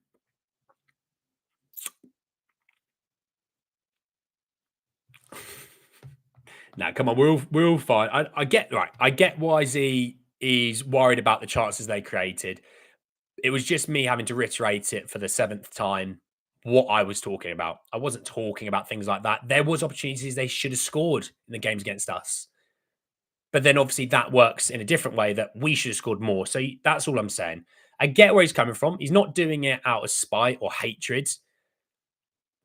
come on, we're all fine. I get why Z is worried about the chances they created. It was just me having to reiterate it for the 7th time what I was talking about. I wasn't talking about things like that. There was opportunities they should have scored in the games against us. But then obviously that works in a different way that we should have scored more. So that's all I'm saying. I get where he's coming from. He's not doing it out of spite or hatred.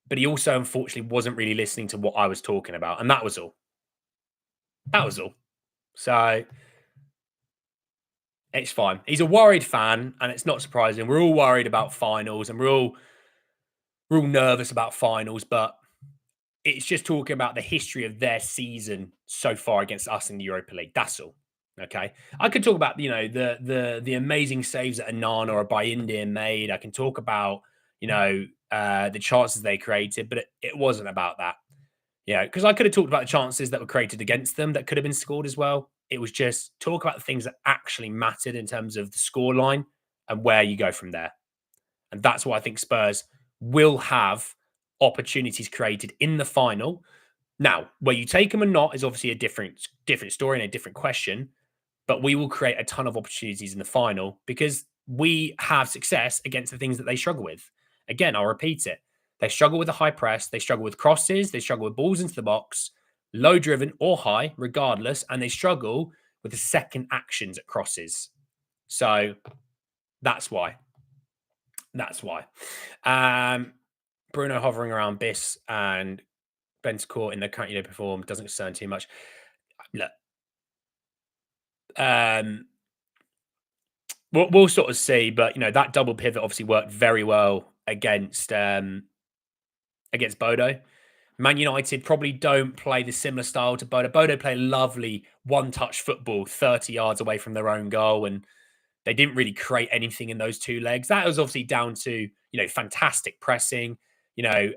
But he also, unfortunately, wasn't really listening to what I was talking about. And that was all. That was all. So it's fine. He's a worried fan, and it's not surprising. We're all worried about finals, and we're all nervous about finals, but it's just talking about the history of their season so far against us in the Europa League. That's all. Okay. I could talk about, the amazing saves that Anana or Bayindir made. I can talk about, the chances they created, but it wasn't about that. Yeah, because I could have talked about the chances that were created against them that could have been scored as well. It was just talk about the things that actually mattered in terms of the scoreline and where you go from there. And that's why I think Spurs will have opportunities created in the final. Now, where you take them or not is obviously a different story and a different question. But we will create a ton of opportunities in the final because we have success against the things that they struggle with. Again, I'll repeat it. They struggle with the high press. They struggle with crosses. They struggle with balls into the box, low driven or high, regardless. And they struggle with the second actions at crosses. So that's why. That's why. Bruno hovering around Biss and Bentancur in the current perform doesn't concern too much. Look, we'll sort of see, but that double pivot obviously worked very well against Bodo. Man United probably don't play the similar style to Bodo. Bodo play lovely one-touch football 30 yards away from their own goal, and they didn't really create anything in those two legs. That was obviously down to, fantastic pressing,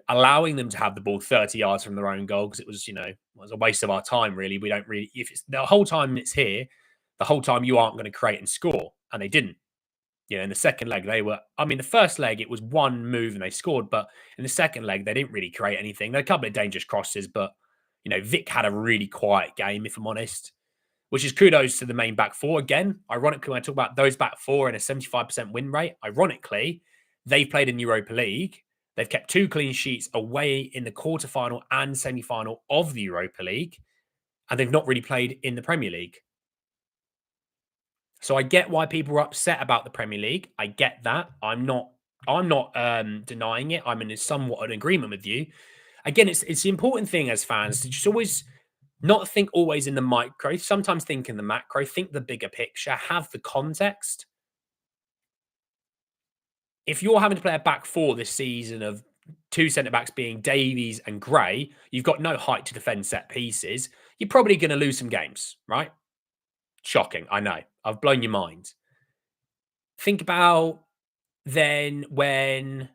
allowing them to have the ball 30 yards from their own goal, because it was, it was a waste of our time, really. We don't really, if it's the whole time it's here, the whole time you aren't going to create and score. And they didn't. In the second leg, the first leg, it was one move and they scored. But in the second leg, they didn't really create anything. They had a couple of dangerous crosses, but, Vic had a really quiet game, if I'm honest, which is kudos to the main back four. Again, ironically, when I talk about those back four and a 75% win rate, ironically, they've played in the Europa League. They've kept 2 clean sheets away in the quarterfinal and semi-final of the Europa League, and they've not really played in the Premier League. So I get why people are upset about the Premier League. I get that. I'm not denying it. I'm in somewhat an agreement with you. Again, it's the important thing as fans to just always not think always in the micro. Sometimes think in the macro. Think the bigger picture. Have the context. If you're having to play a back four this season of 2 centre-backs being Davies and Gray, you've got no height to defend set pieces, you're probably going to lose some games, right? Shocking, I know. I've blown your mind. Think about then when,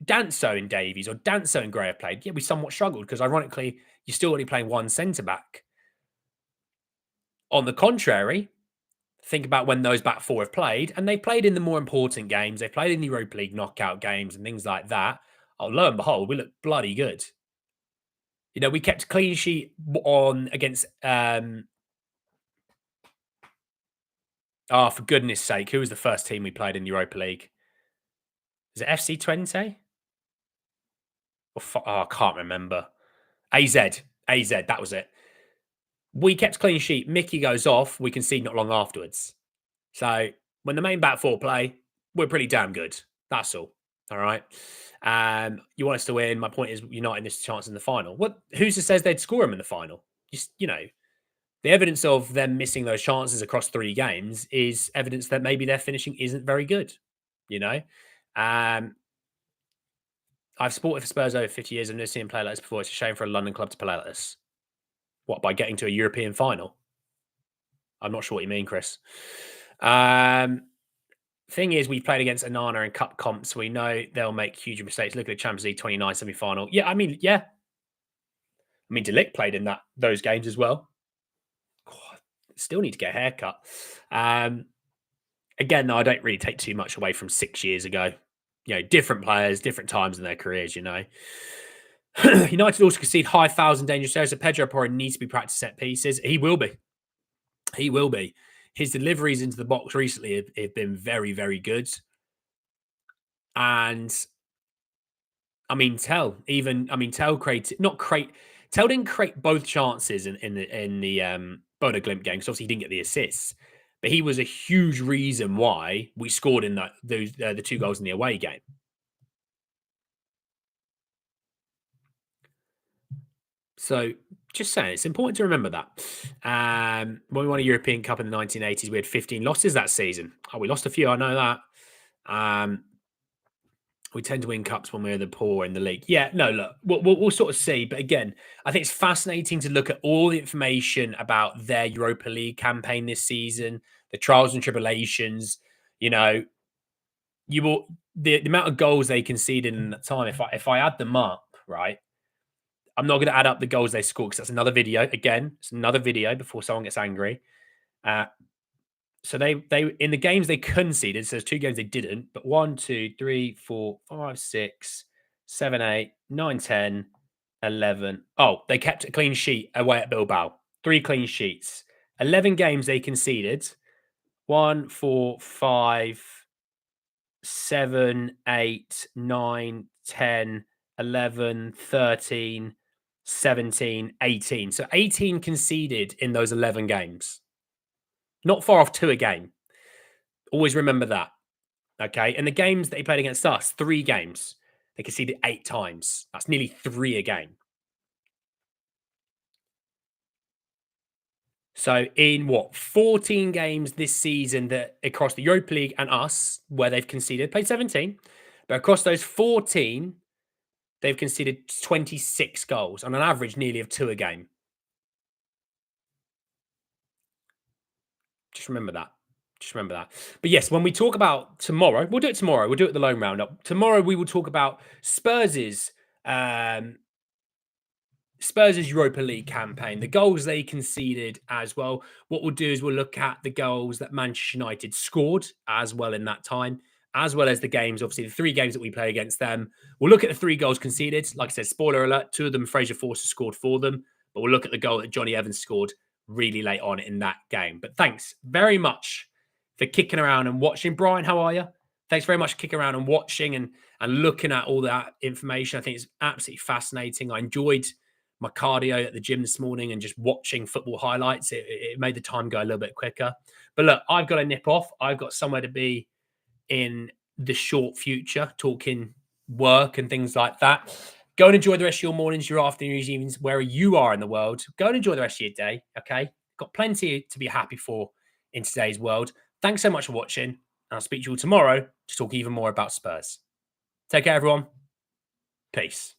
Danso and Davies or Danso and Gray have played. Yeah, we somewhat struggled because ironically, you're still only playing one centre-back. On the contrary, think about when those back four have played, and they played in the more important games. They played in the Europa League knockout games and things like that. Oh, lo and behold, we look bloody good. We kept a clean sheet on against for goodness sake, who was the first team we played in the Europa League? Is it FC Twente? I can't remember. AZ, that was it. We kept clean sheet. Mickey goes off. We concede not long afterwards. So when the main back four play, we're pretty damn good. That's all. All right. You want us to win. My point is United this chance in the final. Who's to says they'd score them in the final? The evidence of them missing those chances across 3 games is evidence that maybe their finishing isn't very good. I've supported for Spurs over 50 years. I've never seen them play like this before. It's a shame for a London club to play like this. What, by getting to a European final? I'm not sure what you mean, Chris. Thing is, we've played against Anana in cup comps. We know they'll make huge mistakes. Look at the Champions League 29 semi-final. Yeah. De Ligt played in those games as well. God, still need to get a haircut. Again, though, I don't really take too much away from 6 years ago. Different players, different times in their careers, United also concede high fouls and dangerous areas. So Pedro Porro needs to be practice set pieces. He will be. His deliveries into the box recently have been very, very good. And Tell didn't create both chances in the Bodo Glimt game, because obviously he didn't get the assists. But he was a huge reason why we scored in the 2 goals in the away game. So just saying, it's important to remember that. When we won a European Cup in the 1980s, we had 15 losses that season. Oh, we lost a few, I know that. We tend to win cups when we're the poor in the league. Yeah, no, look, we'll sort of see. But again, I think it's fascinating to look at all the information about their Europa League campaign this season, the trials and tribulations. The amount of goals they conceded in that time. If I add them up, right, I'm not going to add up the goals they scored because that's another video. Again, it's another video before someone gets angry. So they in the games they conceded, so there's 2 games they didn't, but 1, 2, 3, 4, 5, 6, 7, 8, 9, 10, 11. Oh, they kept a clean sheet away at Bilbao. 3 clean sheets. 11 games they conceded. 1, 4, 5, 7, 8, 9, 10, 11, 13, 17, 18. So 18 conceded in those 11 games. Not far off 2 a game. Always remember that. Okay. And the games that he played against us, 3 games. They conceded 8 times. That's nearly 3 a game. So in 14 games this season that across the Europa League and us, where they've conceded, played 17, but across those 14, they've conceded 26 goals on an average nearly of 2 a game. Just remember that. Just remember that. But yes, when we talk about tomorrow, we'll do it tomorrow. We'll do it the loan roundup. Tomorrow we will talk about um, Spurs' Europa League campaign, the goals they conceded as well. What we'll do is we'll look at the goals that Manchester United scored as well in that time, as well as the games, obviously, the 3 games that we play against them. We'll look at the 3 goals conceded. Like I said, spoiler alert, 2 of them Fraser Forster scored for them. But we'll look at the goal that Johnny Evans scored really late on in that game. But thanks very much for kicking around and watching. Brian, how are you? Thanks very much for kicking around and watching and looking at all that information. I think it's absolutely fascinating. I enjoyed my cardio at the gym this morning and just watching football highlights. It made the time go a little bit quicker. But look, I've got to nip off. I've got somewhere to be in the short future, talking work and things like that. Go and enjoy the rest of your mornings, your afternoons, evenings, wherever you are in the world. Go and enjoy the rest of your day, okay? Got plenty to be happy for in today's world. Thanks so much for watching, and I'll speak to you all tomorrow to talk even more about Spurs. Take care, everyone. Peace.